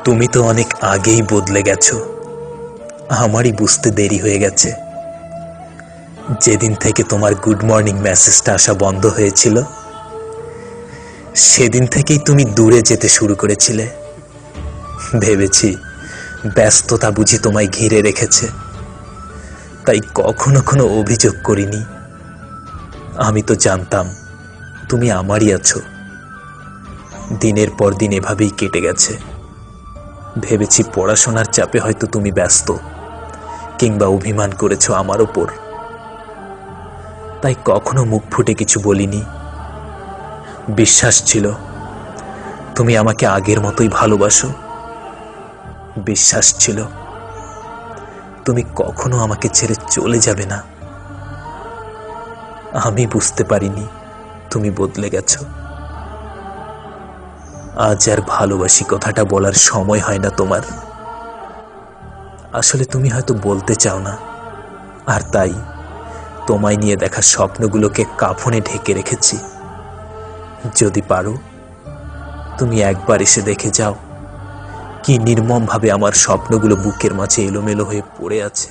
তুমি তো অনেক আগেই বদলে গেছো, আমারই বুঝতে দেরি হয়ে গেছে। যেদিন থেকে তোমার গুড মর্নিং মেসেজটা আসা বন্ধ হয়েছিল, সেদিন থেকেই তুমি দূরে যেতে শুরু করেছিলে। ভেবেছি ব্যস্ততা বুঝি তোমায় ঘিরে রেখেছে, তাই কখনো কোনো অভিযোগ করিনি। আমি তো জানতাম তুমি আমারই আছো। দিনের পর দিন এভাবেই কেটে গেছে। ভেবেছি পড়াশোনার চাপে হয়তো তুমি ব্যস্ত কিংবা অভিমান করেছো আমার ওপর, তাই কখনো মুখ ফুটে কিছু বলিনি। বিশ্বাস ছিল তুমি আমাকে আগের মতোই ভালোবাসো। বিশ্বাস ছিল তুমি কখনো আমাকে ছেড়ে চলে যাবে না। আমি বুঝতে পারিনি তুমি বদলে গেছো। আজ আর ভালোবাসি কথাটা বলার সময় হয় না তোমার। আসলে তুমি হয়তো বলতে চাও না, আর তাই তোমায় নিয়ে দেখা স্বপ্নগুলোকে কাফনে ঢেকে রেখেছি। যদি পারো তুমি একবার এসে দেখে যাও কি নির্মমভাবে আমার স্বপ্নগুলো বুকের মাঝে এলোমেলো হয়ে পড়ে আছে।